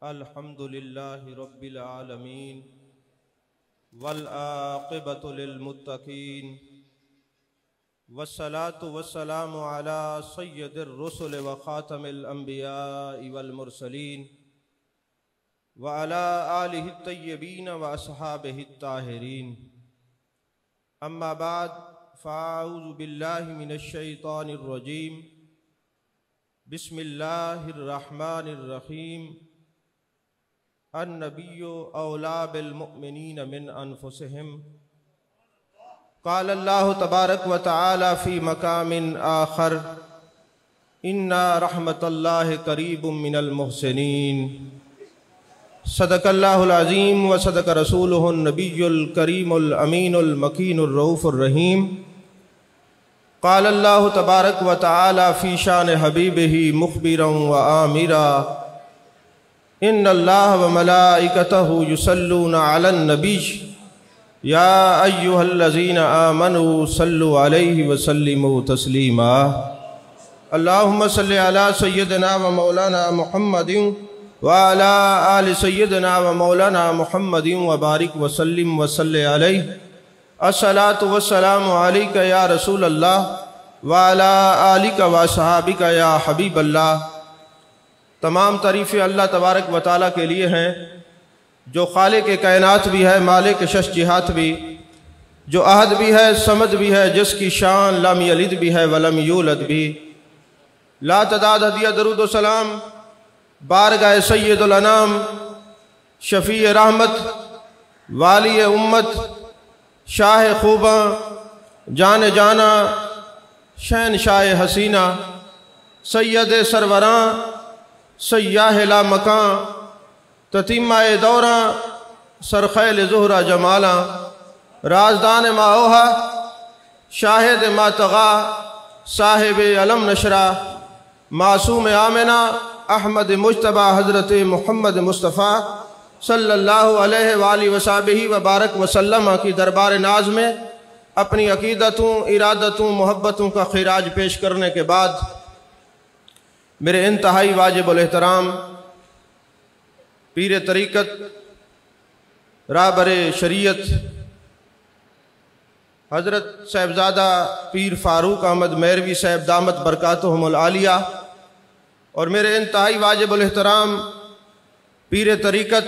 الحمد للہ رب العالمین والعاقبۃ للمتقین والصلاة والسلام علی سید الرسل وخاتم الانبیاء والمرسلین وعلی آلہ الطیبین واصحابہ الطاہرین اما بعد فاعوذ باللہ من الشیطان الرجیم بسم اللہ الرحمن الرحیم النبی اولا بالمؤمنین من انفسہم قال اللہ تبارک و تعالی فی مقام آخر ان رحمت اللہ قریب من المحسنین صدق اللہ العظیم و صدق رسولہ النبی الکریم الامین المکین الرؤوف الرحیم قال اللہ تبارک و تعالی فی شان حبیبہ مخبرا و آمرا ان اللہ و ملائکتہ یصلون علی النبی یا ایہا الذین آمنوا صلوا علیہ وسلموا تسلیما اللہم صلی علی سیدنا و مولانا محمد وعلی آل سیدنا و مولانا محمد وبارک وسلم وصلی علیہ الصلاۃ والسلام علیک یا رسول اللہ وعلی آلک واصحابک یا حبیب اللہ۔ تمام تعریفیں اللہ تبارک و تعالیٰ کے لیے ہیں جو خالق کائنات بھی ہے، مالک شش جہات بھی، جو احد بھی ہے، صمد بھی ہے، جس کی شان لم یلد بھی ہے ولم یولد بھی۔ لا تعداد ہدیہ درود و سلام بارگاہ سید الانام، شفیع رحمت، والی امت، شاہ خوباں، جان جانا، شہنشاہ حسینہ، سید سروراں، سیاہ لا مکان، تتیمہ دوراں، سرخیل زہرہ جمالاں، رازدان ما اوہا، شاہد ما تغا، صاحب علم نشرہ، معصوم آمنہ، احمد مجتبہ حضرت محمد مصطفیٰ صلی اللہ علیہ وآلہ وسلم وبارک وسلم کی دربار ناز میں اپنی عقیدتوں، ارادتوں، محبتوں کا خراج پیش کرنے کے بعد میرے انتہائی واجب الاحترام پیر طریقت رہبر شریعت حضرت صاحبزادہ پیر فاروق احمد میروی صاحب دامت برکاتہم العالیہ اور میرے انتہائی واجب الاحترام پیر طریقت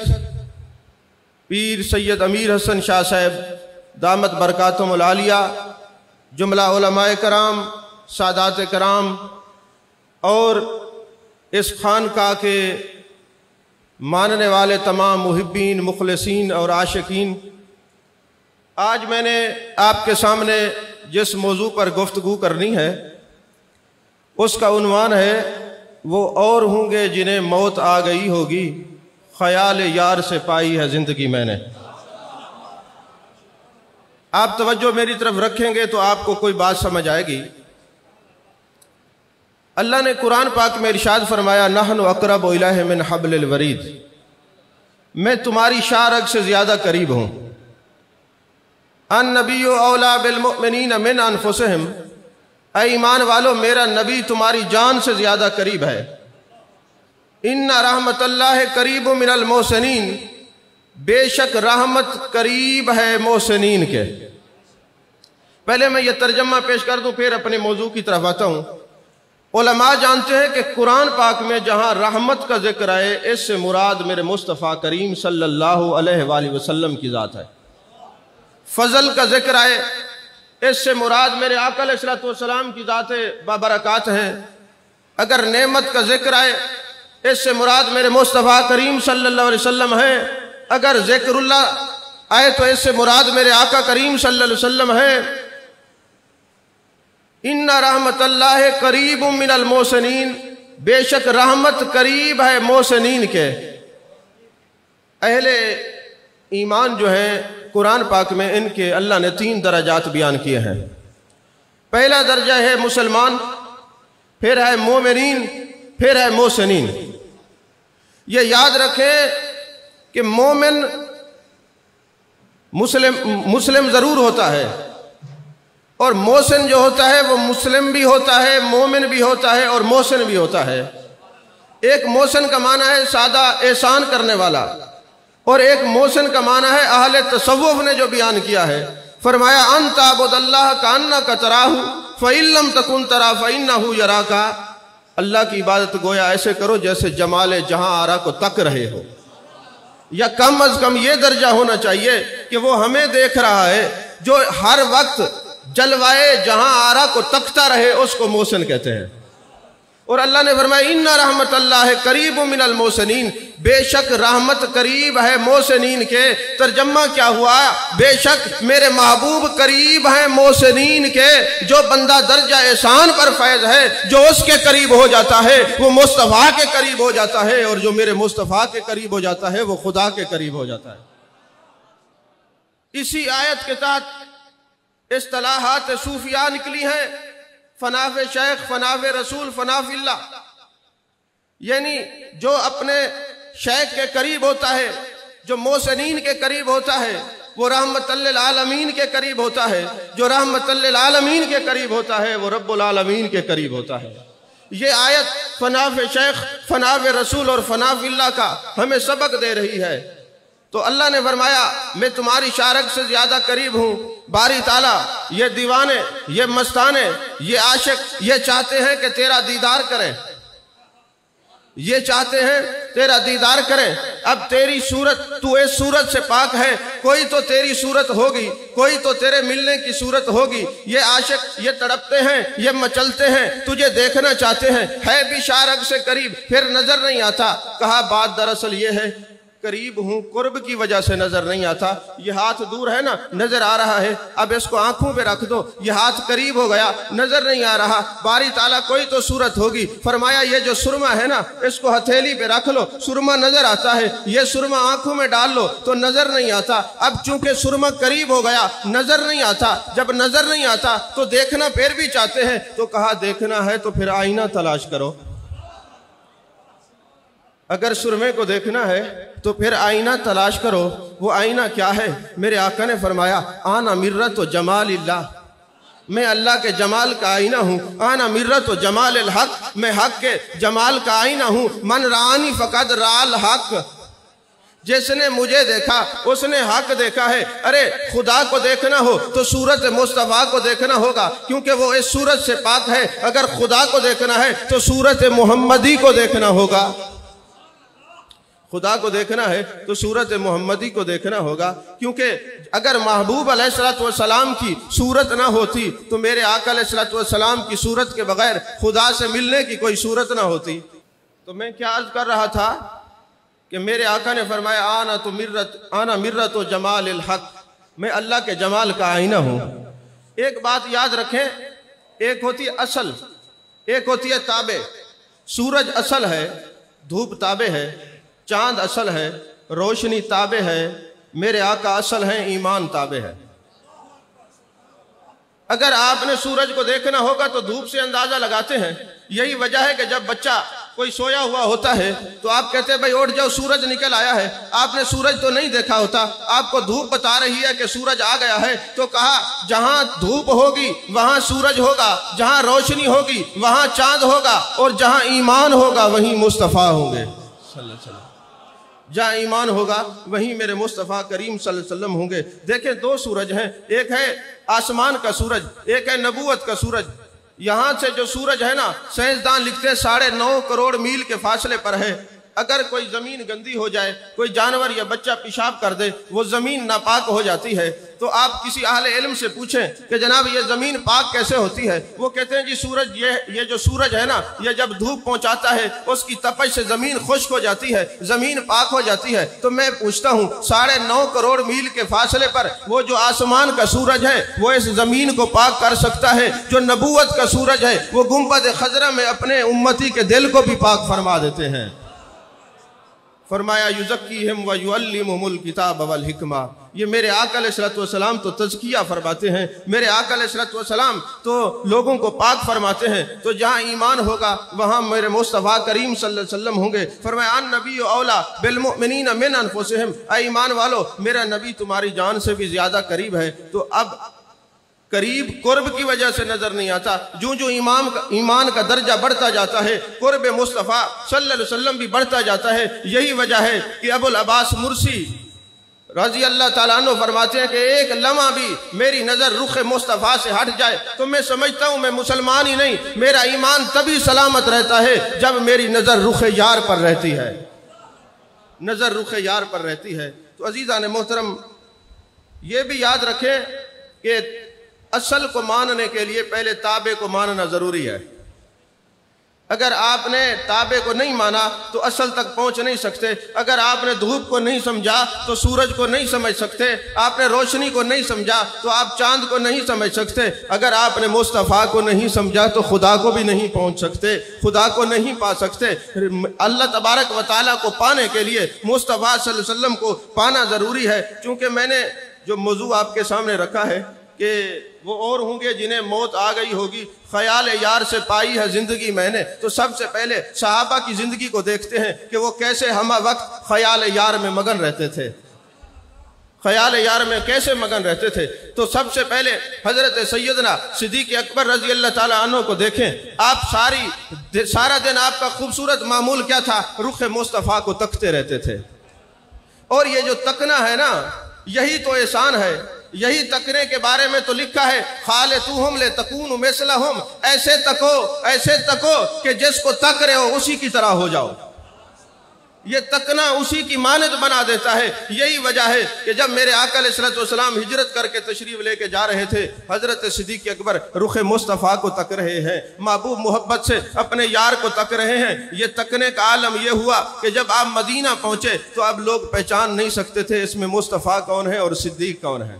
پیر سید امیر حسن شاہ صاحب دامت برکاتہم العالیہ، جملہ علماء کرام، سادات کرام اور اس خانقاہ کے ماننے والے تمام محبین، مخلصین اور عاشقین، آج میں نے آپ کے سامنے جس موضوع پر گفتگو کرنی ہے اس کا عنوان ہے وہ اور ہوں گے جنہیں موت آ گئی ہوگی، خیال یار سے پائی ہے زندگی میں نے۔ آپ توجہ میری طرف رکھیں گے تو آپ کو کوئی بات سمجھ آئے گی۔ اللہ نے قرآن پاک میں ارشاد فرمایا نحن اقرب الیہ من حبل الورید، میں تمہاری شاہ رگ سے زیادہ قریب ہوں۔ النبی اولا بالمؤمنین من انفسہم، اے ایمان والو میرا نبی تمہاری جان سے زیادہ قریب ہے۔ ان رحمت اللہ قریب من المحسنین، بے شک رحمت قریب ہے محسنین کے۔ پہلے میں یہ ترجمہ پیش کر دوں پھر اپنے موضوع کی طرف آتا ہوں۔ علماء جانتے ہیں کہ قرآن پاک میں جہاں رحمت کا ذکر ہے اس سے مراد میرے مصطفیٰ کریم صلی اللہ علیہ وآلہ وسلم کی ذات ہے۔ فضل کا ذکر ہے اس سے مراد میرے آقا علیہ السلام کی ذات بابرکات ہیں۔ اگر نعمت کا ذکر ہے اس سے مراد میرے مصطفیٰ کریم صلی اللہ علیہ وسلم ہے۔ اگر ذکر اللہ آئے تو اس سے مراد میرے آقا کریم صلی اللہ علیہ وسلم ہے۔ ان رحمت اللہ قریب من المحسنین، بے شک رحمت قریب ہے محسنین کے۔ اہل ایمان جو ہیں قرآن پاک میں ان کے اللہ نے 3 درجات بیان کیے ہیں۔ پہلا درجہ ہے مسلمان، پھر ہے مومنین، پھر ہے محسنین۔ یہ یاد رکھیں کہ مومن مسلم ضرور ہوتا ہے اور محسن جو ہوتا ہے وہ مسلم بھی ہوتا ہے، مومن بھی ہوتا ہے اور محسن بھی ہوتا ہے۔ ایک محسن کا معنی ہے سادہ احسان کرنے والا، اور ایک محسن کا معنی ہے اہل تصوف نے جو بیان کیا ہے، فرمایا ان تعبد اللہ کانک تراہ فإن لم تکن ترا فإنہ یراک، اللہ کی عبادت گویا ایسے کرو جیسے جمال جہاں آرا کو تک رہے ہو، یا کم از کم یہ درجہ ہونا چاہیے کہ وہ ہمیں دیکھ رہا ہے۔ جو ہر وقت جلوائے جہاں آرا کو تکتا رہے اس کو محسن کہتے ہیں۔ اور اللہ نے فرمایا ان رحمت اللہ قریب من المحسنین، بے شک رحمت قریب ہے محسنین کے۔ ترجمہ کیا ہوا؟ بے شک میرے محبوب قریب ہیں محسنین کے۔ جو بندہ درجہ احسان پر فیض ہے، جو اس کے قریب ہو جاتا ہے وہ مصطفیٰ کے قریب ہو جاتا ہے، اور جو میرے مصطفیٰ کے قریب ہو جاتا ہے وہ خدا کے قریب ہو جاتا ہے۔ اسی آیت کے تحت اصطلاحات صوفیاء نکلی ہیں، فنا فی شیخ، فنا فی رسول، فنا فی اللہ، یعنی جو اپنے شیخ کے قریب ہوتا ہے، جو محسنین کے قریب ہوتا ہے، وہ رحمت للعالمین کے قریب ہوتا ہے، جو رحمت للعالمین کے قریب ہوتا ہے وہ رب العالمین کے قریب ہوتا ہے۔ یہ آیت فنا فی شیخ، فنا فی رسول اور فنا فی اللہ کا ہمیں سبق دے رہی ہے۔ تو اللہ نے فرمایا میں تمہاری شارک سے زیادہ قریب ہوں۔ باری تعالیٰ یہ دیوانے، یہ مستانے، یہ عاشق یہ چاہتے ہیں کہ تیرا دیدار کریں، یہ چاہتے ہیں تیرا دیدار کریں۔ اب تیری صورت، تو اس صورت سے پاک ہے، کوئی تو تیری صورت ہوگی، کوئی تو تیرے ملنے کی صورت ہوگی۔ یہ عاشق یہ تڑپتے ہیں، یہ مچلتے ہیں، تجھے دیکھنا چاہتے ہیں، ہے بھی شارک سے قریب، پھر نظر نہیں آتا۔ کہا بات دراصل یہ ہے قریب ہوں، قرب کی وجہ سے نظر نہیں آتا۔ یہ ہاتھ دور ہے نا، نظر آ رہا ہے، اب اس کو آنکھوں پہ رکھ دو، یہ ہاتھ قریب ہو گیا، نظر نہیں آ رہا۔ باری تعالیٰ کوئی تو صورت ہوگی، فرمایا یہ جو سرما ہے نا اس کو ہتھیلی پہ رکھ لو، سرما نظر آتا ہے، یہ سرما آنکھوں میں ڈال لو تو نظر نہیں آتا۔ اب چونکہ سرما قریب ہو گیا نظر نہیں آتا، جب نظر نہیں آتا تو دیکھنا پھر بھی چاہتے ہیں، تو کہا دیکھنا ہے تو پھر آئینہ تلاش کرو۔ اگر سرمے کو دیکھنا ہے تو پھر آئینہ تلاش کرو۔ وہ آئینہ کیا ہے؟ میرے آقا نے فرمایا آنا مرت و جمال اللہ، میں اللہ کے جمال کا آئینہ ہوں۔ آنا مرت و جمال الحق، میں حق کے جمال کا آئینہ ہوں۔ من رانی فقد رال حق، جس نے مجھے دیکھا اس نے حق دیکھا ہے۔ ارے خدا کو دیکھنا ہو تو صورت مصطفیٰ کو دیکھنا ہوگا، کیونکہ وہ اس صورت سے پاک ہے۔ اگر خدا کو دیکھنا ہے تو صورت محمدی کو دیکھنا ہوگا، خدا کو دیکھنا ہے تو صورت محمدی کو دیکھنا ہوگا، کیونکہ اگر محبوب علیہ السلام کی صورت نہ ہوتی تو میرے آقا علیہ السلام کی صورت کے بغیر خدا سے ملنے کی کوئی صورت نہ ہوتی۔ تو میں کیا عرض کر رہا تھا کہ میرے آقا نے فرمایا آنا مرت و جمال الحق، میں اللہ کے جمال کا آئینہ ہوں۔ ایک بات یاد رکھیں، ایک ہوتی ہے اصل، ایک ہوتی ہے تابع۔ سورج اصل ہے، دھوپ تابع ہے، چاند اصل ہے، روشنی تابع ہے، میرے آقا اصل ہیں، ایمان تابع ہے۔ اگر آپ نے سورج کو دیکھنا ہوگا تو دھوپ سے اندازہ لگاتے ہیں۔ یہی وجہ ہے کہ جب بچہ کوئی سویا ہوا ہوتا ہے تو آپ کہتے ہیں بھائی اٹھ جاؤ سورج نکل آیا ہے۔ آپ نے سورج تو نہیں دیکھا ہوتا، آپ کو دھوپ بتا رہی ہے کہ سورج آ گیا ہے، تو کہا جہاں دھوپ ہوگی وہاں سورج ہوگا، جہاں روشنی ہوگی وہاں چاند ہوگا، اور جہاں ایمان ہوگا وہیں مصطفیٰ ہوں گے صلی اللہ علیہ وسلم۔ جہاں ایمان ہوگا وہیں میرے مصطفیٰ کریم صلی اللہ علیہ وسلم ہوں گے۔ دیکھیں دو سورج ہیں، ایک ہے آسمان کا سورج، ایک ہے نبوت کا سورج۔ یہاں سے جو سورج ہے نا، سائنسدان لکھتے ہیں 9.5 کروڑ میل کے فاصلے پر ہے۔ اگر کوئی زمین گندی ہو جائے، کوئی جانور یا بچہ پیشاب کر دے، وہ زمین ناپاک ہو جاتی ہے۔ تو آپ کسی اہل علم سے پوچھیں کہ جناب یہ زمین پاک کیسے ہوتی ہے؟ وہ کہتے ہیں جی سورج یہ جو سورج ہے نا، یہ جب دھوپ پہنچاتا ہے اس کی تپش سے زمین خشک ہو جاتی ہے، زمین پاک ہو جاتی ہے۔ تو میں پوچھتا ہوں 9.5 کروڑ میل کے فاصلے پر وہ جو آسمان کا سورج ہے وہ اس زمین کو پاک کر سکتا ہے؟ جو نبوت کا سورج ہے وہ گنبد خضرا میں اپنے امتی کے دل کو بھی پاک فرما دیتے ہیں۔ فرمایا یزکیہم ویعلمہم الکتاب والحکمہ۔ یہ میرے آقا علیہ السلام تو تزکیہ فرماتے ہیں، میرے آقا علیہ السلام تو لوگوں کو پاک فرماتے ہیں۔ تو جہاں ایمان ہوگا وہاں میرے مصطفیٰ کریم صلی اللہ علیہ وسلم ہوں گے۔ فرمایا النبی اولا بالمؤمنین من انفسہم، اے ایمان والو میرا نبی تمہاری جان سے بھی زیادہ قریب ہے۔ تو اب قریب قرب کی وجہ سے نظر نہیں آتا، جو ایمان کا درجہ بڑھتا جاتا ہے قرب مصطفیٰ صلی اللہ علیہ وسلم بھی بڑھتا جاتا ہے۔ یہی وجہ ہے کہ ابو العباس مرسی رضی اللہ تعالیٰ عنہ فرماتے ہیں کہ ایک لمحہ بھی میری نظر رخ مصطفیٰ سے ہٹ جائے تو میں سمجھتا ہوں میں مسلمان ہی نہیں، میرا ایمان تبھی سلامت رہتا ہے جب میری نظر رخ یار پر رہتی ہے، نظر رخ یار پر رہتی ہے۔ تو عزیزان محترم یہ بھی یاد رکھیں کہ اصل کو ماننے کے لیے پہلے تابع کو ماننا ضروری ہے۔ اگر آپ نے تابع کو نہیں مانا تو اصل تک پہنچ نہیں سکتے۔ اگر آپ نے دھوپ کو نہیں سمجھا تو سورج کو نہیں سمجھ سکتے۔ آپ نے روشنی کو نہیں سمجھا تو آپ چاند کو نہیں سمجھ سکتے۔ اگر آپ نے مصطفیٰ کو نہیں سمجھا تو خدا کو بھی نہیں پہنچ سکتے، خدا کو نہیں پا سکتے۔ اللہ تبارک و تعالیٰ کو پانے کے لیے مصطفیٰ صلی اللہ علیہ وسلم کو پانا ضروری ہے۔ چونکہ میں نے جو موضوع آپ کے سامنے رکھا ہے کہ وہ اور ہوں گے جنہیں موت آ گئی ہوگی، خیال یار سے پائی ہے زندگی میں نے، تو سب سے پہلے صحابہ کی زندگی کو دیکھتے ہیں کہ وہ کیسے ہمہ وقت خیال یار میں مگن رہتے تھے، خیال یار میں کیسے مگن رہتے تھے۔ تو سب سے پہلے حضرت سیدنا صدیق اکبر رضی اللہ تعالیٰ عنہ کو دیکھیں۔ آپ سارا دن آپ کا خوبصورت معمول کیا تھا؟ رخ مصطفیٰ کو تکتے رہتے تھے۔ اور یہ جو تکنا ہے نا، یہی تو احسان ہے۔ یہی تکنے کے بارے میں تو لکھا ہے خالطوہم لتکونوا مثلہم، ایسے تکو کہ جس کو تک رہے ہو اسی کی طرح ہو جاؤ۔ یہ تکنا اسی کی مانند بنا دیتا ہے۔ یہی وجہ ہے کہ جب میرے آقا علیہ الصلوۃ والسلام ہجرت کر کے تشریف لے کے جا رہے تھے، حضرت صدیق اکبر رخ مصطفیٰ کو تک رہے ہیں، محبوب محبت سے اپنے یار کو تک رہے ہیں۔ یہ تکنے کا عالم یہ ہوا کہ جب آپ مدینہ پہنچے تو اب لوگ پہچان نہیں سکتے تھے اس میں مصطفیٰ کون ہے اور صدیق کون ہے۔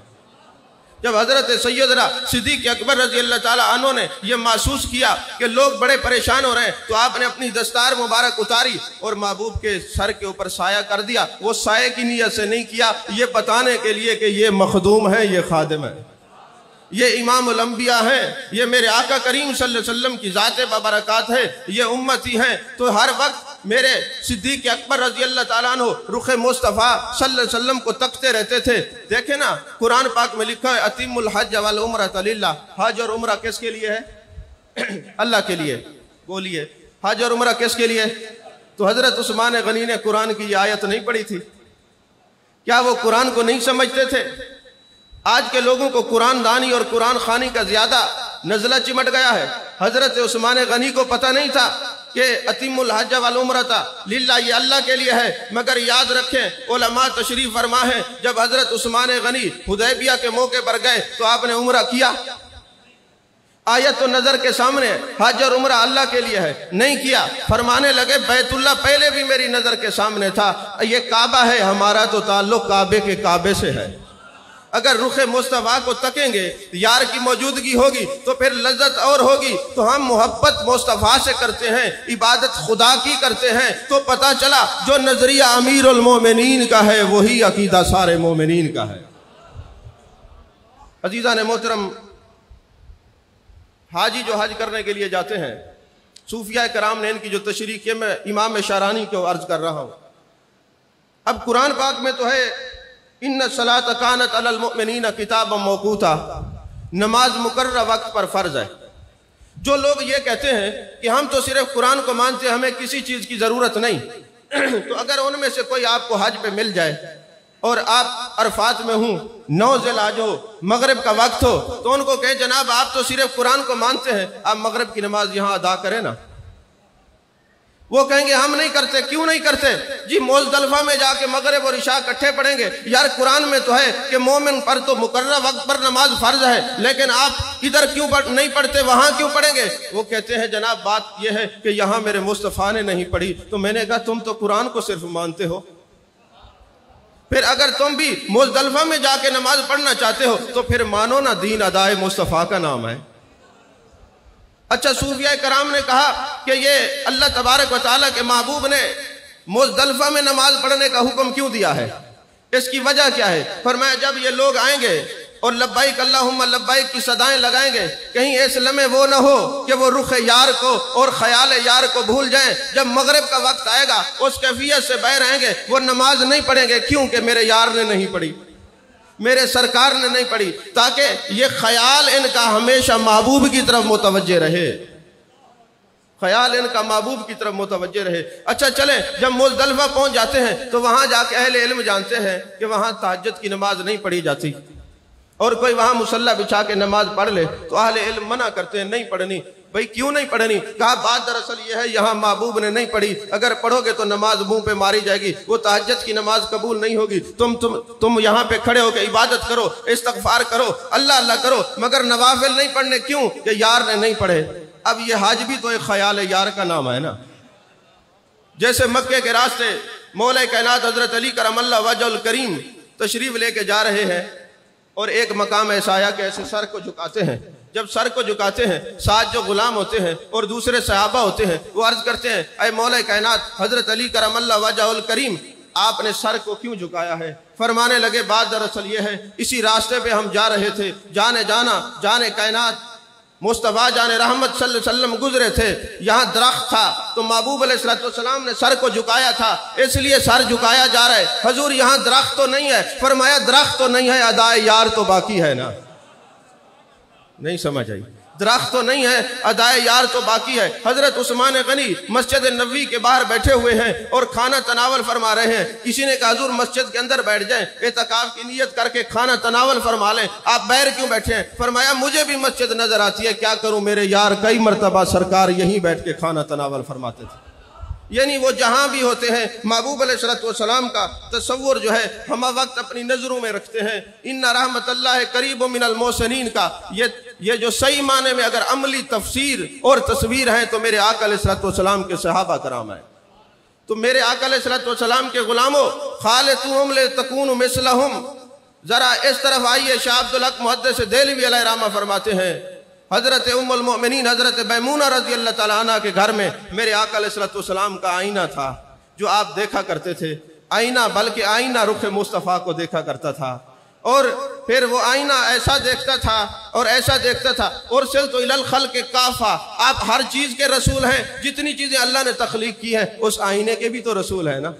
جب حضرت سیدنا صدیق اکبر رضی اللہ تعالیٰ عنہ نے یہ محسوس کیا کہ لوگ بڑے پریشان ہو رہے ہیں تو آپ نے اپنی دستار مبارک اتاری اور محبوب کے سر کے اوپر سایہ کر دیا۔ وہ سایہ کی نیت سے نہیں کیا، یہ بتانے کے لیے کہ یہ مخدوم ہے، یہ خادم ہے، یہ امام الانبیاء ہیں، یہ میرے آقا کریم صلی اللہ علیہ وسلم کی ذات ببرکات ہے، یہ امتی ہیں۔ تو ہر وقت میرے صدیق اکبر رضی اللہ تعالیٰ عنہ رخ مصطفیٰ صلی اللہ علیہ وسلم کو تکتے رہتے تھے۔ دیکھیں نا قرآن پاک میں لکھا ہے اتم الحج والعمرۃ للہ، حج اور عمرہ کس کے لیے ہے؟ اللہ کے لیے۔ بولیے حج اور عمرہ کس کے لیے؟ تو حضرت عثمان غنی نے قرآن کی یہ آیت نہیں پڑھی تھی؟ کیا وہ قرآن کو نہیں سمجھتے تھے؟ آج کے لوگوں کو قرآن دانی اور قرآن خوانی کا زیادہ نزلہ چمٹ گیا ہے۔ حضرت عثمان غنی کو پتہ نہیں تھا کہ اتم الحج والعمرۃ للہ یہ اللہ کے لیے ہے۔ مگر یاد رکھیں علماء تشریف فرما ہے جب حضرت عثمان غنی حدیبیہ کے موقع پر گئے تو آپ نے عمرہ کیا؟ آیت تو نظر کے سامنے، حج اور عمرہ اللہ کے لیے ہے، نہیں کیا۔ فرمانے لگے بیت اللہ پہلے بھی میری نظر کے سامنے تھا، یہ کعبہ ہے، ہمارا تو تعلق کعبے کے کعبے سے ہے۔ اگر رخ مصطفیٰ کو تکیں گے، یار کی موجودگی ہوگی تو پھر لذت اور ہوگی۔ تو ہم محبت مصطفیٰ سے کرتے ہیں، عبادت خدا کی کرتے ہیں، تو پتہ چلا جو نظریہ امیر المومنین کا ہے وہی عقیدہ سارے مومنین کا ہے۔ عزیزان محترم، حاجی جو حج کرنے کے لیے جاتے ہیں، صوفیاء کرام نے ان کی جو تشریح کی میں امام شارانی کو عرض کر رہا ہوں۔ اب قرآن پاک میں تو ہے ان الصلاۃ کانت علی المؤمنین کتابا موقوتا، نماز مقررہ وقت پر فرض ہے۔ جو لوگ یہ کہتے ہیں کہ ہم تو صرف قرآن کو مانتے ہیں، ہمیں کسی چیز کی ضرورت نہیں، تو اگر ان میں سے کوئی آپ کو حج پہ مل جائے اور آپ عرفات میں ہوں، 9 ذی الحج ہو، مغرب کا وقت ہو، تو ان کو کہیں جناب آپ تو صرف قرآن کو مانتے ہیں، آپ مغرب کی نماز یہاں ادا کریں نا۔ وہ کہیں گے ہم نہیں کرتے۔ کیوں نہیں کرتے؟ جی مزدلفہ میں جا کے مغرب اور عشاء اکٹھے پڑھیں گے۔ یار قرآن میں تو ہے کہ مومن پر تو مقررہ وقت پر نماز فرض ہے، لیکن آپ ادھر کیوں نہیں پڑھتے، وہاں کیوں پڑھیں گے؟ وہ کہتے ہیں جناب بات یہ ہے کہ یہاں میرے مصطفیٰ نے نہیں پڑھی۔ تو میں نے کہا تم تو قرآن کو صرف مانتے ہو، پھر اگر تم بھی مزدلفہ میں جا کے نماز پڑھنا چاہتے ہو تو پھر مانو نا دین ادائے مصطفیٰ کا نام ہے۔ اچھا صوفیاء کرام نے کہا کہ یہ اللہ تبارک و تعالیٰ کے محبوب نے مزدلفہ میں نماز پڑھنے کا حکم کیوں دیا ہے؟ اس کی وجہ کیا ہے؟ فرمایا جب یہ لوگ آئیں گے اور لبیک اللہم لبیک کی صدائیں لگائیں گے، کہیں اس لمحے وہ نہ ہو کہ وہ رخ یار کو اور خیال یار کو بھول جائیں۔ جب مغرب کا وقت آئے گا اس کیفیت سے بہ رہیں گے، وہ نماز نہیں پڑھیں گے، کیوں کہ میرے یار نے نہیں پڑھی۔ میرے سرکار نے نہیں پڑھی، تاکہ یہ خیال ان کا ہمیشہ محبوب کی طرف متوجہ رہے، خیال ان کا محبوب کی طرف متوجہ رہے۔ اچھا چلیں، جب مزدلفہ پہنچ جاتے ہیں تو وہاں جا کے اہل علم جانتے ہیں کہ وہاں تہجد کی نماز نہیں پڑھی جاتی، اور کوئی وہاں مصلی بچھا کے نماز پڑھ لے تو اہل علم منع کرتے ہیں نہیں پڑھنی۔ بھئی کیوں نہیں پڑھنی؟ کہا بات دراصل یہ ہے یہاں محبوب نے نہیں پڑھی، اگر پڑھو گے تو نماز منہ پہ ماری جائے گی، وہ تہجد کی نماز قبول نہیں ہوگی۔ تم یہاں پہ کھڑے ہو کے عبادت کرو، استغفار کرو، اللہ اللہ کرو، مگر نوافل نہیں پڑھنے، کیوں کہ یار نے نہیں پڑھے۔ اب یہ حج بھی تو ایک خیال یار کا نام ہے نا۔ جیسے مکے کے راستے مولا کائنات حضرت علی کرم اللہ وجہ الکریم تشریف لے کے جا رہے ہیں، اور ایک مقام ایسا آیا کہ ایسے سر کو جھکاتے ہیں۔ جب سر کو جھکاتے ہیں، ساتھ جو غلام ہوتے ہیں اور دوسرے صحابہ ہوتے ہیں، وہ عرض کرتے ہیں اے مولا کائنات حضرت علی کرم اللہ وجہ الکریم، آپ نے سر کو کیوں جھکایا ہے؟ فرمانے لگے بات دراصل یہ ہے، اسی راستے پہ ہم جا رہے تھے، جانے جانا جانے کائنات مصطفیٰ جان رحمت صلی اللہ علیہ وسلم گزرے تھے، یہاں درخت تھا تو محبوب علیہ السلام نے سر کو جھکایا تھا، اس لیے سر جھکایا جا رہا ہے۔ حضور یہاں درخت تو نہیں ہے؟ فرمایا درخت تو نہیں ہے، ادائے یار تو باقی ہے نا۔ نہیں سمجھ آئی؟ درخت تو نہیں ہے، ادائے یار تو باقی ہے۔ حضرت عثمان غنی مسجد نبوی کے باہر بیٹھے ہوئے ہیں اور کھانا تناول فرما رہے ہیں۔ کسی نے کہا حضور مسجد کے اندر بیٹھ جائیں، اعتکاف کی نیت کر کے کھانا تناول فرما لیں، آپ باہر کیوں بیٹھے ہیں؟ فرمایا مجھے بھی مسجد نظر آتی ہے، کیا کروں، میرے یار کئی مرتبہ سرکار یہیں بیٹھ کے کھانا تناول فرماتے تھے۔ یعنی وہ جہاں بھی ہوتے ہیں محبوب علیہ السلام کا تصور جو ہے ہم وقت اپنی نظروں میں رکھتے ہیں۔ ان رحمت اللہ قریب من المحسنین کا یہ جو صحیح معنی میں اگر عملی تفسیر اور تصویر ہیں تو میرے آقا علیہ السلام کے صحابہ کرام ہیں۔ تو میرے آقا علیہ السلام کے غلاموں خالطوہم لتکونوا مثلہم، ذرا اس طرف آئیے۔ شاہ عبدالحق محدث دہلوی علیہ رحمہ فرماتے ہیں حضرت ام المؤمنین حضرت میمونہ رضی اللہ تعالیٰ عنہ کے گھر میں میرے آقا علیہ السلام کا آئینہ تھا جو آپ دیکھا کرتے تھے۔ آئینہ بلکہ آئینہ رخ مصطفیٰ کو دیکھا کرتا تھا، اور پھر وہ آئینہ ایسا دیکھتا تھا اور ایسا دیکھتا تھا۔ ارسلت الی الخلق کافہ، آپ ہر چیز کے رسول ہیں، جتنی چیزیں اللہ نے تخلیق کی ہیں اس آئینے کے بھی تو رسول ہیں نا،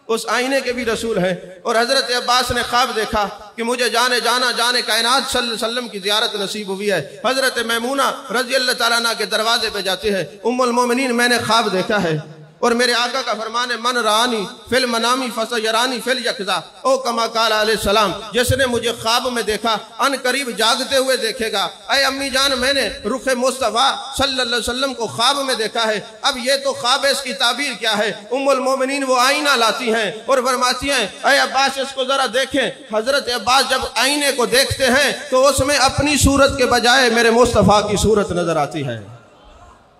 اس آئینے کے بھی رسول ہیں۔ اور حضرت عباس نے خواب دیکھا کہ مجھے جانے کائنات صلی اللہ علیہ وسلم کی زیارت نصیب ہوئی ہے۔ حضرت میمونہ رضی اللہ تعالیٰ عنہ کے دروازے پہ جاتے ہیں، ام المومنین میں نے خواب دیکھا ہے، اور میرے آقا کا فرمان ہے من رانی فی المنامی فسیرانی فی الیقظہ، او کما قال علیہ السلام، جس نے مجھے خواب میں دیکھا ان قریب جاگتے ہوئے دیکھے گا۔ اے امی جان میں نے رخ مصطفیٰ صلی اللہ علیہ وسلم کو خواب میں دیکھا ہے۔ اب یہ تو خواب ہے، اس کی تعبیر کیا ہے؟ ام المومنین وہ آئینہ لاتی ہیں اور فرماتی ہیں اے عباس اس کو ذرا دیکھیں۔ حضرت عباس جب آئینے کو دیکھتے ہیں تو اس میں اپنی صورت کے بجائے میرے مصطفیٰ کی صورت نظر آتی ہے۔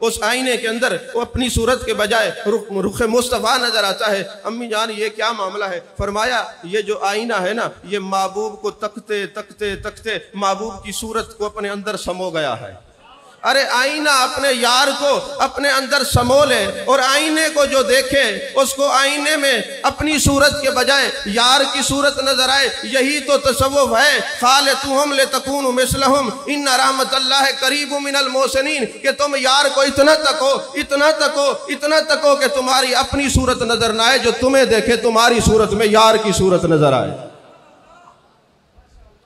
اس آئینے کے اندر وہ اپنی صورت کے بجائے رخ مصطفیٰ نظر آتا ہے۔ امی جان یہ کیا معاملہ ہے؟ فرمایا یہ جو آئینہ ہے نا، یہ محبوب کو تکتے تکتے تکتے محبوب کی صورت کو اپنے اندر سمو گیا ہے۔ ارے آئینہ اپنے یار کو اپنے اندر سمو لے اور آئینے کو جو دیکھے اس کو آئینے میں اپنی صورت کے بجائے یار کی صورت نظر آئے، یہی تو تصوف ہے۔ خالطوہم لتکونوا مثلہم ان رحمت اللہ قریب من المحسنین، کہ تم یار کو اتنا تکو کہ تمہاری اپنی صورت نظر نہ آئے، جو تمہیں دیکھے تمہاری صورت میں یار کی صورت نظر آئے،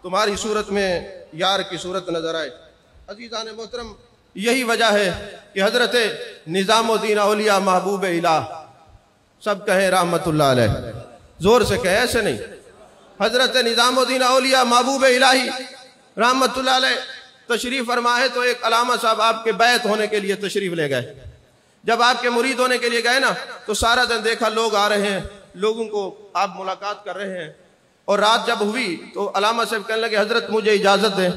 تمہاری صورت میں یار کی صورت نظر آئے۔ عزیزان محترم، یہی وجہ ہے کہ حضرت نظام الدین اولیاء محبوب الہ، سب کہیں رحمت اللہ علیہ، زور سے کہیں، ایسے نہیں، حضرت نظام الدین اولیاء محبوب الہی رحمت اللہ علیہ تشریف فرما ہے تو ایک علامہ صاحب آپ کے بیعت ہونے کے لیے تشریف لے گئے۔ جب آپ کے مرید ہونے کے لیے گئے نا تو سارا دن دیکھا لوگ آ رہے ہیں، لوگوں کو آپ ملاقات کر رہے ہیں، اور رات جب ہوئی تو علامہ صاحب کہنے لگے حضرت مجھے اجازت دیں،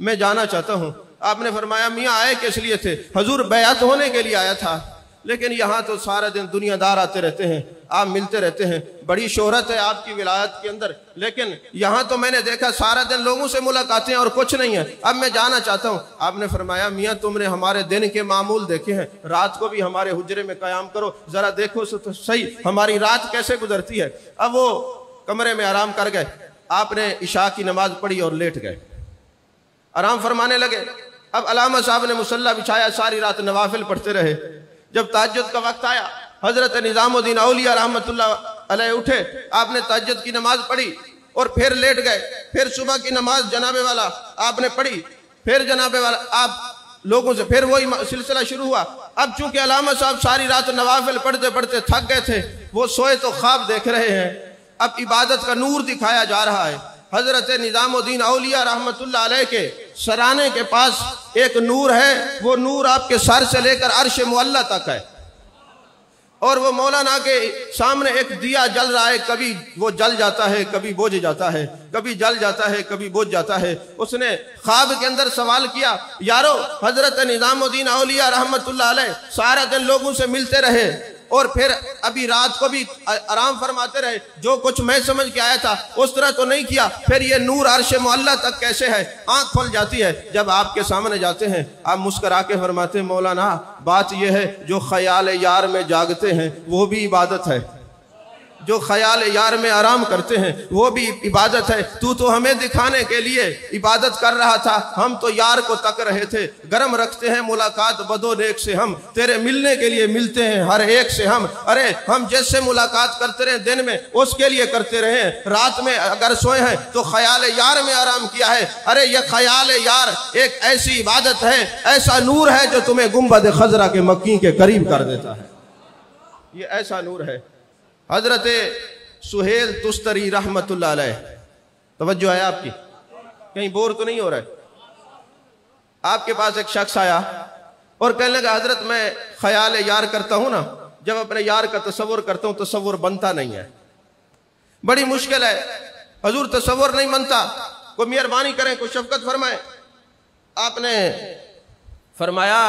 میں جانا چاہتا ہوں۔ آپ نے فرمایا میاں آئے کس لیے تھے؟ حضور بیعت ہونے کے لیے آیا تھا، لیکن یہاں تو سارا دن دنیا دار آتے رہتے ہیں، آپ ملتے رہتے ہیں، بڑی شہرت ہے آپ کی ولایت کے اندر، لیکن یہاں تو میں نے دیکھا سارا دن لوگوں سے ملاقاتیں اور کچھ نہیں ہے، اب میں جانا چاہتا ہوں۔ آپ نے فرمایا میاں تم نے ہمارے دن کے معمول دیکھے ہیں، رات کو بھی ہمارے حجرے میں قیام کرو، ذرا دیکھو تو صحیح ہماری رات کیسے گزرتی ہے۔ اب وہ کمرے میں آرام کر گئے، آپ نے عشاء کی نماز پڑھی اور لیٹ گئے، آرام فرمانے لگے۔ اب علامہ صاحب نے مصلی بچھایا، ساری رات نوافل پڑھتے رہے۔ جب تہجد کا وقت آیا حضرت نظام الدین اولیاء رحمت اللہ علیہ اٹھے، آپ نے تہجد کی نماز پڑھی، اور پھر لیٹ گئے. پھر صبح کی نماز جناب والا آپ نے پڑھی, پھر جناب والا آپ لوگوں سے پھر وہی سلسلہ شروع ہوا. اب چونکہ علامہ صاحب ساری رات نوافل پڑھتے پڑھتے تھک گئے تھے, وہ سوئے تو خواب دیکھ رہے ہیں. اب عبادت کا نور دکھایا جا رہا ہے. حضرت نظام الدین اولیاء رحمت اللہ علیہ کے سرانے کے پاس ایک نور ہے, وہ نور آپ کے سر سے لے کر عرش معلی تک ہے. اور وہ مولانا کے سامنے ایک دیا جل رہا ہے, کبھی وہ جل جاتا ہے, کبھی بجھ جاتا ہے, کبھی جل جاتا ہے, کبھی بجھ جاتا ہے. اس نے خواب کے اندر سوال کیا, یارو حضرت نظام الدین اولیاء رحمت اللہ علیہ سارا دن لوگوں سے ملتے رہے اور پھر ابھی رات کو بھی آرام فرماتے رہے, جو کچھ میں سمجھ کے آیا تھا اس طرح تو نہیں کیا, پھر یہ نور عرش معلی تک کیسے ہے؟ آنکھ کھل جاتی ہے جب آپ کے سامنے جاتے ہیں. آپ مسکرا کے فرماتے ہیں, مولانا بات یہ ہے جو خیال یار میں جاگتے ہیں وہ بھی عبادت ہے, جو خیال یار میں آرام کرتے ہیں وہ بھی عبادت ہے. تو ہمیں دکھانے کے لیے عبادت کر رہا تھا, ہم تو یار کو تک رہے تھے. گرم رکھتے ہیں ملاقات بدو نیک سے ہم, تیرے ملنے کے لیے ملتے ہیں ہر ایک سے ہم. ارے ہم جس سے ملاقات کرتے رہے دن میں اس کے لیے کرتے رہے ہیں, رات میں اگر سوئے ہیں تو خیال یار میں آرام کیا ہے. ارے یہ خیال یار ایک ایسی عبادت ہے, ایسا نور ہے جو تمہیں گنبد خضرا کے مکی کے قریب کر دیتا ہے. یہ ایسا نور ہے. حضرت سہیل تستری رحمت اللہ علیہ, توجہ ہے آپ کی, کہیں بور تو نہیں ہو رہا ہے. آپ کے پاس ایک شخص آیا اور کہنے لگا, حضرت میں خیال یار کرتا ہوں نا, جب اپنے یار کا تصور کرتا ہوں تصور بنتا نہیں ہے, بڑی مشکل ہے حضور, تصور نہیں بنتا, کوئی مہربانی کریں, کوئی شفقت فرمائیں. آپ نے فرمایا,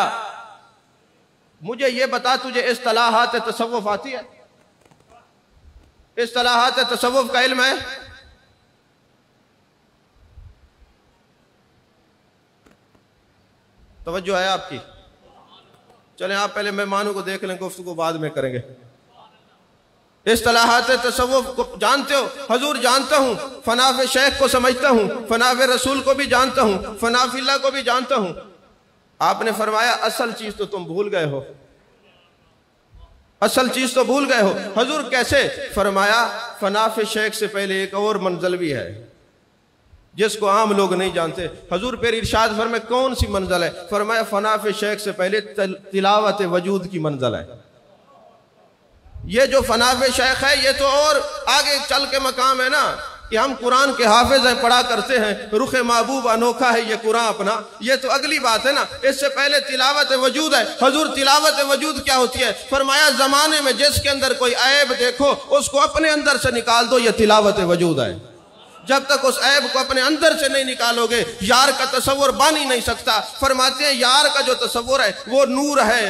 مجھے یہ بتا تجھے اصطلاحات تصوف آتی ہے؟ اصطلاحات تصوف کا علم ہے؟ توجہ ہے آپ کی؟ چلیں آپ پہلے مہمانوں کو دیکھ لیں, گفتگو بعد میں کریں گے. اصطلاحات تصوف کو جانتے ہو؟ حضور جانتا ہوں, فناف شیخ کو سمجھتا ہوں, فناف رسول کو بھی جانتا ہوں, فناف اللہ کو بھی جانتا ہوں. آپ نے فرمایا, اصل چیز تو تم بھول گئے ہو, اصل چیز تو بھول گئے ہو. حضور کیسے؟ فرمایا, فناف شیخ سے پہلے ایک اور منزل بھی ہے جس کو عام لوگ نہیں جانتے. حضور پھر ارشاد فرمائے, کون سی منزل ہے؟ فرمایا, فناف شیخ سے پہلے تلاوت وجود کی منزل ہے. یہ جو فناف شیخ ہے یہ تو اور آگے چل کے مقام ہے نا, کہ ہم قرآن کے حافظ ہیں, پڑھا کرتے ہیں, رخ محبوب انوکھا ہے یہ قرآن اپنا, یہ تو اگلی بات ہے نا. اس سے پہلے تلاوت وجود ہے. حضور تلاوت وجود کیا ہوتی ہے؟ فرمایا, زمانے میں جس کے اندر کوئی عیب دیکھو اس کو اپنے اندر سے نکال دو, یہ تلاوت وجود ہے. جب تک اس عیب کو اپنے اندر سے نہیں نکالو گے یار کا تصور بن ہی نہیں سکتا. فرماتے ہیں, یار کا جو تصور ہے وہ نور ہے.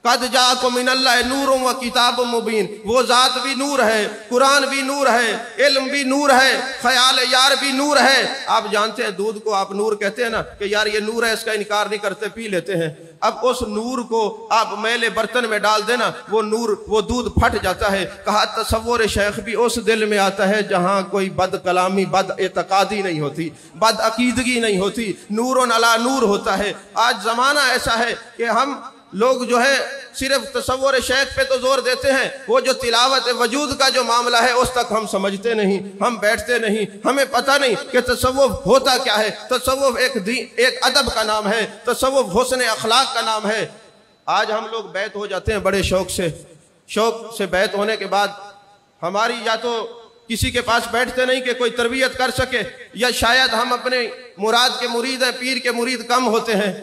قد جاءکم من اللہ نور و کتاب مبین, وہ ذات بھی نور ہے, قرآن بھی نور ہے, علم بھی نور ہے, خیال یار بھی نور ہے. آپ جانتے ہیں دودھ کو آپ نور کہتے ہیں نا, کہ یار یہ نور ہے, اس کا انکار نہیں کرتے, پی لیتے ہیں. اب اس نور کو آپ میلے برتن میں ڈال دینا, وہ نور وہ دودھ پھٹ جاتا ہے. کہا تصور شیخ بھی اس دل میں آتا ہے جہاں کوئی بد کلامی, بد اعتقادی نہیں ہوتی, بد عقیدگی نہیں ہوتی, نور علی نور ہوتا ہے. آج زمانہ ایسا ہے کہ ہم لوگ جو ہے صرف تصور شیخ پہ تو زور دیتے ہیں, وہ جو تلاوت وجود کا جو معاملہ ہے اس تک ہم سمجھتے نہیں, ہم بیٹھتے نہیں, ہمیں پتہ نہیں کہ تصوف ہوتا کیا ہے. تصوف ایک ادب کا نام ہے, تصوف حسن اخلاق کا نام ہے. آج ہم لوگ بیعت ہو جاتے ہیں بڑے شوق سے بیعت ہونے کے بعد ہماری یا تو کسی کے پاس بیٹھتے نہیں کہ کوئی تربیت کر سکے, یا شاید ہم اپنے مراد کے مرید ہیں, پیر کے مرید کم ہوتے ہیں,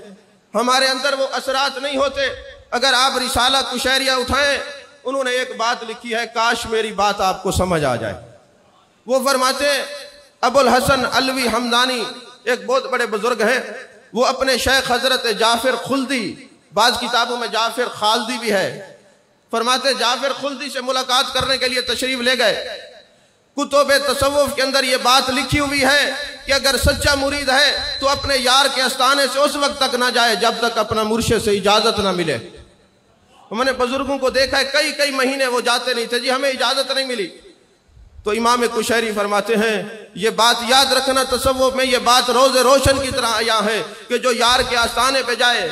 ہمارے اندر وہ اثرات نہیں ہوتے. اگر آپ رسالہ کشیریہ اٹھائیں, انہوں نے ایک بات لکھی ہے, کاش میری بات آپ کو سمجھ آ جائے. وہ فرماتے ہیں, ابو الحسن علوی حمدانی ایک بہت بڑے بزرگ ہیں, وہ اپنے شیخ حضرت جعفر خلدی, بعض کتابوں میں جعفر خالدی بھی ہے, فرماتے جعفر خلدی سے ملاقات کرنے کے لیے تشریف لے گئے. کتب تصوف کے اندر یہ بات لکھی ہوئی ہے کہ اگر سچا مرید ہے تو اپنے یار کے استانے سے اس وقت تک نہ جائے جب تک اپنا مرشد سے اجازت نہ ملے. ہم نے بزرگوں کو دیکھا ہے کئی مہینے وہ جاتے نہیں تھے, جی ہمیں اجازت نہیں ملی. تو امام کشیری فرماتے ہیں, یہ بات یاد رکھنا, تصوف میں یہ بات روز روشن کی طرح آیا ہے کہ جو یار کے آستانے پہ جائے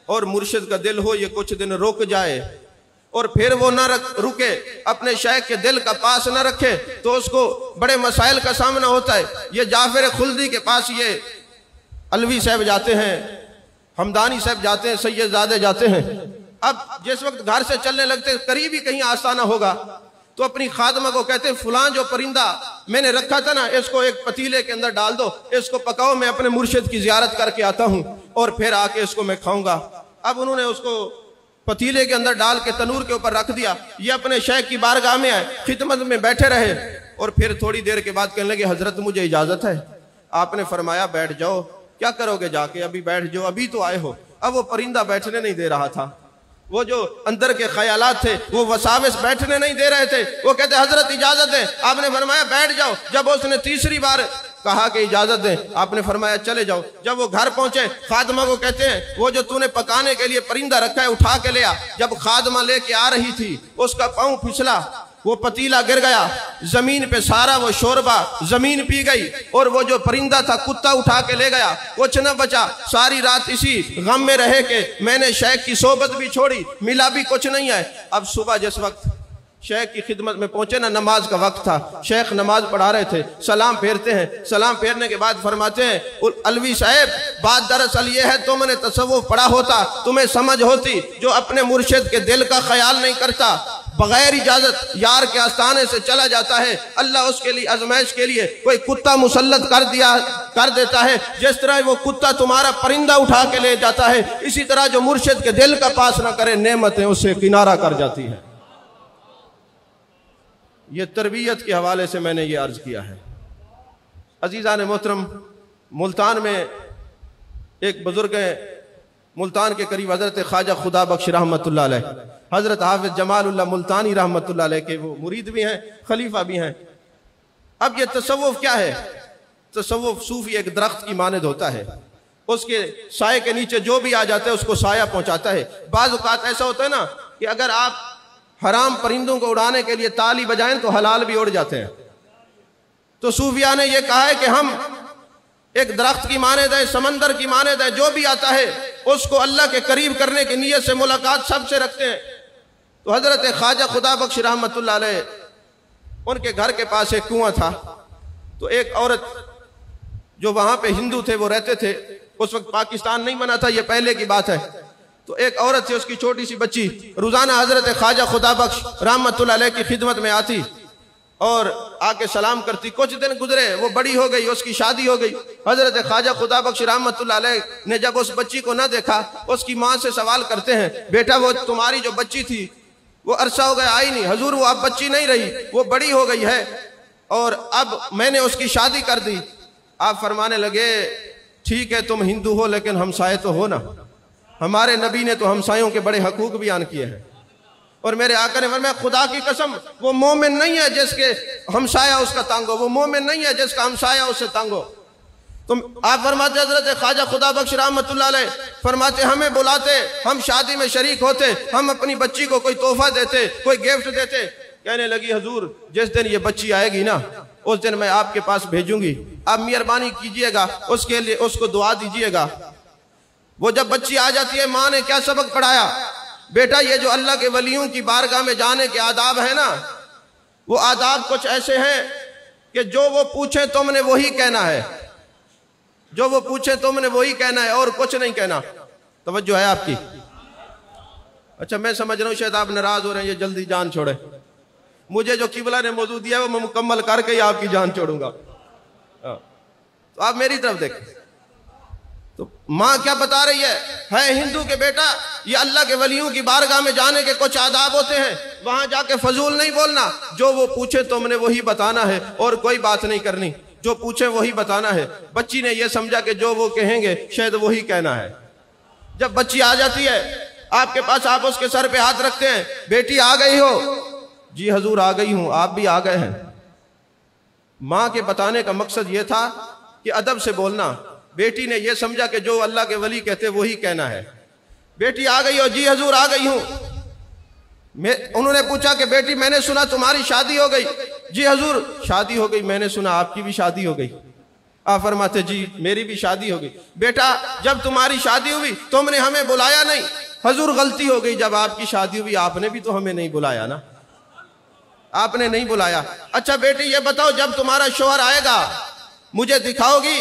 اور مرشد کا دل ہو یہ کچھ دن رک جائے, اور پھر وہ نہ رکے، اپنے شیخ کے دل کا پاس نہ رکھے تو اس کو بڑے مسائل کا سامنا ہوتا ہے۔ یہ جعفر خلدی کے پاس یہ علوی صاحب جاتے ہیں، حمدانی صاحب جاتے ہیں، سید زادے جاتے ہیں۔ اب جس وقت گھر سے چلنے لگتے قریب ہی کہیں آستانہ ہوگا تو اپنی خادمہ کو کہتے ہیں فلاں جو پرندہ میں نے رکھا تھا نا اس کو ایک پتیلے کے اندر ڈال دو، اس کو پکاؤ، میں اپنے مرشد کی زیارت کر کے آتا ہوں اور پھر آ کے اس کو میں کھاؤں گا۔ اب انہوں نے اس کو پتیلے کے اندر ڈال کے تنور کے اوپر رکھ دیا، یہ اپنے شیخ کی بارگاہ میں آئے، خدمت میں بیٹھے رہے اور پھر تھوڑی دیر کے بعد کہنے لگے حضرت مجھے اجازت ہے۔ آپ نے فرمایا بیٹھ جاؤ، کیا کرو گے جا کے؟ ابھی بیٹھ جاؤ، ابھی تو آئے ہو۔ اب وہ پرندہ بیٹھنے نہیں دے رہا تھا، وہ جو اندر کے خیالات تھے وہ وساوس بیٹھنے نہیں دے رہے تھے۔ وہ کہتے حضرت اجازت ہے، آپ نے فرمایا بیٹھ جاؤ۔ جب اس نے تیسری بار کہا کہ اجازت دیں، آپ نے فرمایا چلے جاؤ۔ جب وہ گھر پہنچے خادمہ کو کہتے ہیں وہ جو تو نے پکانے کے لیے پرندہ رکھا ہے اٹھا کے لیا۔ جب خادمہ لے کے آ رہی تھی اس کا پاؤں پھسلا، وہ پتیلا گر گیا زمین پہ، سارا وہ شوربہ زمین پی گئی اور وہ جو پرندہ تھا کتا اٹھا کے لے گیا، کچھ نہ بچا۔ ساری رات اسی غم میں رہے کہ میں نے شیخ کی صحبت بھی چھوڑی، ملا بھی کچھ نہیں ہے۔ اب صبح جس وقت شیخ کی خدمت میں پہنچے نا، نماز کا وقت تھا، شیخ نماز پڑھا رہے تھے، سلام پھیرتے ہیں۔ سلام پھیرنے کے بعد فرماتے ہیں علوی صاحب بات دراصل یہ ہے تم نے تصوف پڑھا ہوتا تمہیں سمجھ ہوتی، جو اپنے مرشد کے دل کا خیال نہیں کرتا بغیر اجازت یار کے آستانے سے چلا جاتا ہے، اللہ اس کے لیے آزمائش کے لیے کوئی کتا مسلط کر دیتا ہے۔ جس طرح وہ کتا تمہارا پرندہ اٹھا کے لے جاتا ہے، اسی طرح جو مرشد کے دل کا پاس نہ کرے نعمتیں اس سے کنارہ کر جاتی ہیں۔ یہ تربیت کے حوالے سے میں نے یہ عرض کیا ہے۔ عزیزان محترم، ملتان میں ایک بزرگ ہیں، ملتان کے قریب حضرت خواجہ خدا بخش رحمت اللہ علیہ، حضرت حافظ جمال اللہ ملتانی رحمت اللہ علیہ کے وہ مرید بھی ہیں، خلیفہ بھی ہیں۔ اب یہ تصوف کیا ہے؟ تصوف صوفی ایک درخت کی مانند ہوتا ہے، اس کے سائے کے نیچے جو بھی آ جاتا ہے اس کو سایہ پہنچاتا ہے۔ بعض اوقات ایسا ہوتا ہے نا کہ اگر آپ حرام پرندوں کو اڑانے کے لیے تالی بجائیں تو حلال بھی اڑ جاتے ہیں۔ تو صوفیاء نے یہ کہا ہے کہ ہم ایک درخت کی مانند ہے، سمندر کی مانند ہے، جو بھی آتا ہے اس کو اللہ کے قریب کرنے کی نیت سے ملاقات سب سے رکھتے ہیں۔ تو حضرت خواجہ خدا بخش رحمت اللہ علیہ، ان کے گھر کے پاس ایک کنواں تھا، تو ایک عورت جو وہاں پہ ہندو تھے وہ رہتے تھے، اس وقت پاکستان نہیں بنا تھا، یہ پہلے کی بات ہے۔ تو ایک عورت تھی، اس کی چھوٹی سی بچی روزانہ حضرت خواجہ خدا بخش رحمت اللہ علیہ کی خدمت میں آتی اور آ کے سلام کرتی۔ کچھ دن گزرے، وہ بڑی ہو گئی، اس کی شادی ہو گئی۔ حضرت خواجہ خدا بخش رحمت اللہ علیہ نے جب اس بچی کو نہ دیکھا، اس کی ماں سے سوال کرتے ہیں بیٹا وہ تمہاری جو بچی تھی وہ عرصہ ہو گیا آئی نہیں۔ حضور وہ اب بچی نہیں رہی، وہ بڑی ہو گئی ہے اور اب میں نے اس کی شادی کر دی۔ آپ فرمانے لگے ٹھیک ہے تم ہندو ہو لیکن ہمسائے تو ہو نا، ہمارے نبی نے تو ہمسایوں کے بڑے حقوق بیان کیے ہیں، اور میرے آقا نے فرمایا خدا کی قسم وہ مومن نہیں ہے جس کے ہمسایہ اس کا تنگ ہو، وہ مومن نہیں ہے جس کا ہمسایہ اس سے تنگ ہو۔ تو آپ فرماتے حضرت خواجہ خدا بخش رحمت اللہ علیہ فرماتے ہمیں بلاتے، ہم شادی میں شریک ہوتے، ہم اپنی بچی کو کوئی تحفہ دیتے، کوئی گفٹ دیتے۔ کہنے لگی حضور جس دن یہ بچی آئے گی نا اس دن میں آپ کے پاس بھیجوں گی، آپ مہربانی کیجئے گا اس کے لیے، اس کو دعا دیجئے گا۔ وہ جب بچی آ جاتی ہے، ماں نے کیا سبق پڑھایا؟ بیٹا یہ جو اللہ کے ولیوں کی بارگاہ میں جانے کے آداب ہیں نا، وہ آداب کچھ ایسے ہیں کہ جو وہ پوچھیں تم نے وہی کہنا ہے، جو وہ پوچھیں تم نے وہی کہنا ہے اور کچھ نہیں کہنا۔ توجہ ہے آپ کی؟ اچھا میں سمجھ رہا ہوں شاید آپ ناراض ہو رہے ہیں، یہ جلدی جان چھوڑے، مجھے جو قبلہ نے موضوع دیا ہے وہ میں مکمل کر کے ہی آپ کی جان چھوڑوں گا۔ تو آپ میری طرف دیکھیں، تو ماں کیا بتا رہی ہے ہندو کے بیٹا یہ اللہ کے ولیوں کی بارگاہ میں جانے کے کچھ آداب ہوتے ہیں، وہاں جا کے فضول نہیں بولنا، جو وہ پوچھے تم نے وہی بتانا ہے اور کوئی بات نہیں کرنی، جو پوچھے وہی بتانا ہے۔ بچی نے یہ سمجھا کہ جو وہ کہیں گے شاید وہی کہنا ہے۔ جب بچی آ جاتی ہے آپ کے پاس، آپ اس کے سر پہ ہاتھ رکھتے ہیں، بیٹی آ گئی ہو؟ جی حضور آ گئی ہوں، آپ بھی آ گئے ہیں۔ ماں کے بتانے کا مقصد یہ تھا کہ ادب سے بولنا۔ بیٹی نے یہ سمجھا کہ جو اللہ کے ولی کہتے وہی کہنا ہے۔ بیٹی آ گئی ہو؟ جی حضور آ گئی ہوں۔ انہوں نے پوچھا کہ بیٹی میں نے سنا تمہاری شادی ہو گئی؟ جی حضور شادی ہو گئی، میں نے سنا آپ کی بھی شادی ہو گئی۔ آپ فرماتے جی میری بھی شادی ہو گئی۔ بیٹا جب تمہاری شادی ہوئی تم نے ہمیں بلایا نہیں، حضور غلطی ہو گئی، جب آپ کی شادی ہوئی آپ نے بھی تو ہمیں نہیں بلایا نا، آپ نے نہیں بلایا۔ اچھا بیٹی یہ بتاؤ، جب تمہارا شوہر آئے گا مجھے دکھاؤ گی؟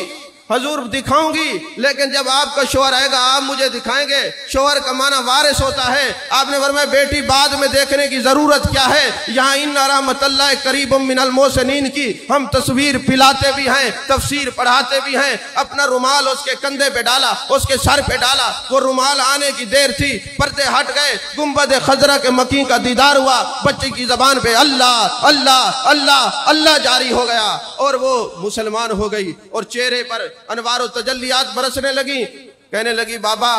حضور دکھاؤں گی، لیکن جب آپ کا شوہر آئے گا آپ مجھے دکھائیں گے؟ شوہر کا معنی وارث ہوتا ہے۔ آپ نے فرمایا بیٹی بعد میں دیکھنے کی ضرورت کیا ہے، یہاں ان رحمت اللہ قریب من المحسنین کی ہم تصویر پلاتے بھی ہیں، تفسیر پڑھاتے بھی ہیں۔ اپنا رومال اس کے کندھے پہ ڈالا، اس کے سر پہ ڈالا، وہ رومال آنے کی دیر تھی، پردے ہٹ گئے، گنبد خضرا کے مکی کا دیدار ہوا، بچے کی زبان پہ اللہ اللہ اللہ اللہ جاری ہو گیا اور وہ مسلمان ہو گئی، اور چہرے پر انوار و تجلیات برسنے لگی۔ کہنے لگی بابا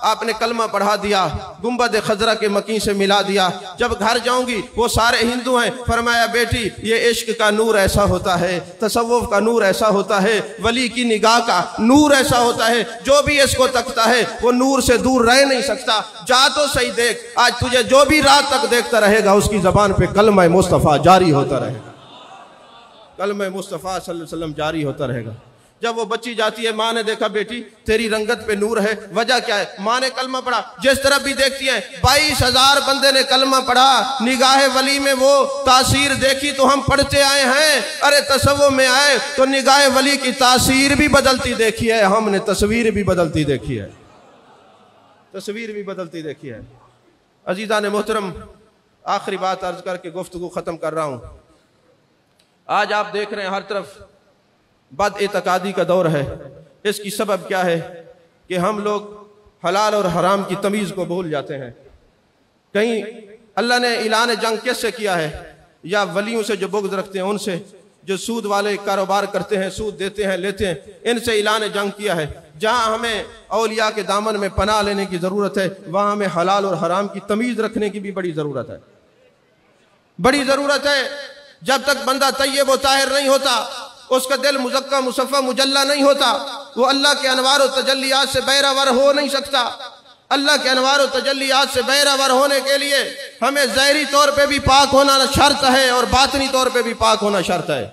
آپ نے کلمہ پڑھا دیا، گنبد خضرا کے مکی سے ملا دیا، جب گھر جاؤں گی وہ سارے ہندو ہیں۔ فرمایا بیٹی یہ عشق کا نور ایسا ہوتا ہے، تصوف کا نور ایسا ہوتا ہے، ولی کی نگاہ کا نور ایسا ہوتا ہے، جو بھی اس کو تکتا ہے وہ نور سے دور رہ نہیں سکتا۔ جا تو صحیح دیکھ، آج تجھے جو بھی رات تک دیکھتا رہے گا اس کی زبان پہ کلمہ مصطفیٰ جاری ہوتا رہے گا، کلمہ مصطفیٰ صلی اللہ علیہ وسلم جاری ہوتا رہے گا۔ جب وہ بچی جاتی ہے، ماں نے دیکھا بیٹی تیری رنگت پہ نور ہے، وجہ کیا ہے؟ ماں نے کلمہ پڑھا۔ جس طرح بھی دیکھتی ہیں 22,000 بندے نے کلمہ پڑھا، نگاہ ولی میں وہ تاثیر دیکھی تو ہم پڑھتے آئے ہیں۔ ارے تصوف میں آئے تو نگاہ ولی کی تاثیر بھی بدلتی دیکھی ہے، ہم نے تصویر بھی بدلتی دیکھی ہے، تصویر بھی بدلتی دیکھی ہے۔ عزیزان محترم، آخری بات عرض کر کے گفتگو ختم کر رہا ہوں۔ آج آپ دیکھ رہے ہیں ہر طرف بد اعتقادی کا دور ہے۔ اس کی سبب کیا ہے کہ ہم لوگ حلال اور حرام کی تمیز کو بھول جاتے ہیں۔ کہیں اللہ نے اعلان جنگ کس سے کیا ہے؟ یا ولیوں سے جو بغض رکھتے ہیں ان سے، جو سود والے کاروبار کرتے ہیں، سود دیتے ہیں لیتے ہیں، ان سے اعلان جنگ کیا ہے۔ جہاں ہمیں اولیاء کے دامن میں پناہ لینے کی ضرورت ہے وہاں ہمیں حلال اور حرام کی تمیز رکھنے کی بھی بڑی ضرورت ہے، بڑی ضرورت ہے۔ جب تک بندہ طیب و طاہر نہیں ہوتا، اس کا دل مزکہ مصفہ مجلہ نہیں ہوتا، وہ اللہ کے انوار و تجلیات سے بہرہ ہو نہیں سکتا۔ اللہ کے انوار و تجلیات سے بہرہ ہونے کے لیے ہمیں ظاہری طور پہ بھی پاک ہونا شرط ہے اور باطنی طور پہ بھی پاک ہونا شرط ہے۔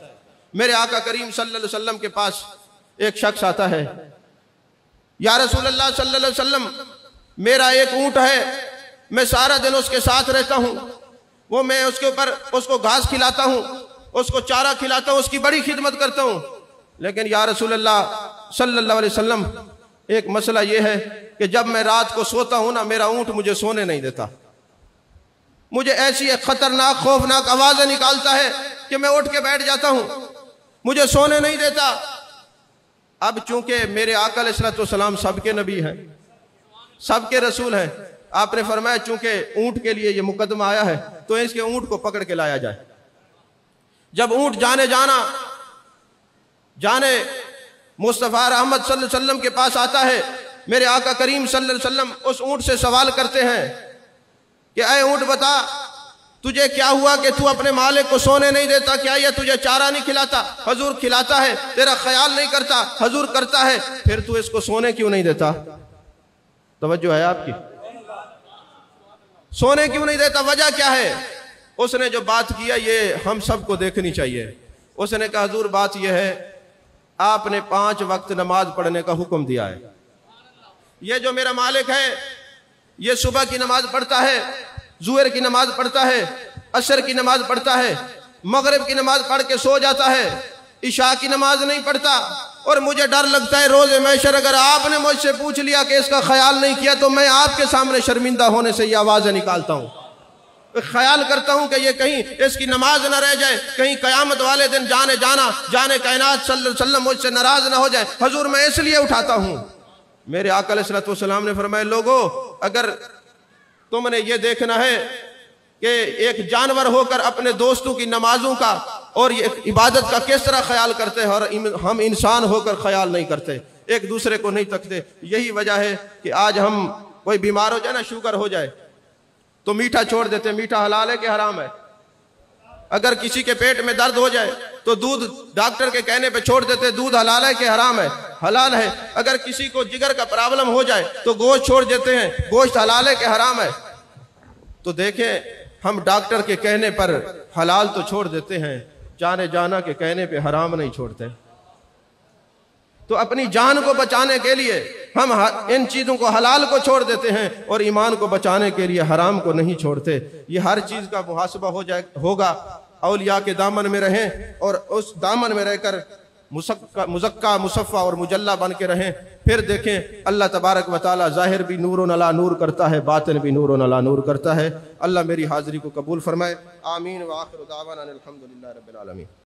میرے آقا کریم صلی اللہ علیہ وسلم کے پاس ایک شخص آتا ہے، یا رسول اللہ صلی اللہ علیہ وسلم میرا ایک اونٹ ہے، میں سارا دن اس کے ساتھ رہتا ہوں، وہ میں اس کے اوپر اس کو گھاس کھلاتا ہوں، اس کو چارہ کھلاتا ہوں، اس کی بڑی خدمت کرتا ہوں، لیکن یا رسول اللہ صلی اللہ علیہ وسلم ایک مسئلہ یہ ہے کہ جب میں رات کو سوتا ہوں نا میرا اونٹ مجھے سونے نہیں دیتا، مجھے ایسی ایک خطرناک خوفناک آوازیں نکالتا ہے کہ میں اٹھ کے بیٹھ جاتا ہوں، مجھے سونے نہیں دیتا۔ اب چونکہ میرے آقا علیہ الصلوۃ والسلام سب کے نبی ہیں، سب کے رسول ہیں، آپ نے فرمایا چونکہ اونٹ کے لیے یہ مقدمہ آیا ہے تو اس کے اونٹ کو پکڑ کے لایا جائے۔ جب اونٹ جانے مصطفیٰ رحمت صلی اللہ علیہ وسلم کے پاس آتا ہے، میرے آقا کریم صلی اللہ علیہ وسلم اس اونٹ سے سوال کرتے ہیں کہ اے اونٹ بتا تجھے کیا ہوا کہ تو اپنے مالک کو سونے نہیں دیتا؟ کیا یہ تجھے چارہ نہیں کھلاتا؟ حضور کھلاتا ہے، تیرا خیال نہیں کرتا؟ حضور کرتا ہے، پھر تو اس کو سونے کیوں نہیں دیتا؟ توجہ ہے آپ کی؟ سونے کیوں نہیں دیتا؟ وجہ کیا ہے؟ اس نے جو بات کیا یہ ہم سب کو دیکھنی چاہیے۔ اس نے کہا حضور بات یہ ہے آپ نے 5 وقت نماز پڑھنے کا حکم دیا ہے، یہ جو میرا مالک ہے یہ صبح کی نماز پڑھتا ہے، ظہر کی نماز پڑھتا ہے، عصر کی نماز پڑھتا ہے، مغرب کی نماز پڑھ کے سو جاتا ہے، عشاء کی نماز نہیں پڑھتا، اور مجھے ڈر لگتا ہے روز محشر اگر آپ نے مجھ سے پوچھ لیا کہ اس کا خیال نہیں کیا تو میں آپ کے سامنے شرمندہ ہونے سے یہ آوازیں نکالتا ہوں، خیال کرتا ہوں کہ یہ کہیں اس کی نماز نہ رہ جائے، کہیں قیامت والے دن جانے کائنات صلی اللہ علیہ وسلم مجھ سے ناراض نہ ہو جائے، حضور میں اس لیے اٹھاتا ہوں۔ میرے آقا علیہ الصلوۃ والسلام نے فرمایا لوگو اگر تم نے یہ دیکھنا ہے کہ ایک جانور ہو کر اپنے دوستوں کی نمازوں کا اور یہ عبادت کا کس طرح خیال کرتے ہیں اور ہم انسان ہو کر خیال نہیں کرتے، ایک دوسرے کو نہیں تکتے، یہی وجہ ہے کہ آج ہم کوئی بیمار ہو جائے نا، شوگر ہو جائے تو میٹھا چھوڑ دیتے ہیں، میٹھا حلال ہے کہ حرام ہے؟ اگر کسی کے پیٹ میں درد ہو جائے تو دودھ ڈاکٹر کے کہنے پہ چھوڑ دیتے، دودھ حلال ہے کہ حرام ہے؟ حلال ہے۔ اگر کسی کو جگر کا پرابلم ہو جائے تو گوشت چھوڑ دیتے ہیں، گوشت حلال ہے کہ حرام ہے؟ تو دیکھیں ہم ڈاکٹر کے کہنے پر حلال تو چھوڑ دیتے ہیں، جانے جانا کے کہنے پہ حرام نہیں چھوڑتے۔ تو اپنی جان کو بچانے کے لیے ہم ان چیزوں کو حلال کو چھوڑ دیتے ہیں اور ایمان کو بچانے کے لیے حرام کو نہیں چھوڑتے۔ یہ ہر چیز کا محاسبہ ہوگا۔ اولیاء کے دامن میں رہیں اور اس دامن میں رہ کر مزکہ مصفہ اور مجلہ بن کے رہیں، پھر دیکھیں اللہ تبارک و تعالی ظاہر بھی نور علی نور کرتا ہے، باطن بھی نور علی نور کرتا ہے۔ اللہ میری حاضری کو قبول فرمائے، آمین۔ وآخر دعوانا الحمدللہ رب العالمین۔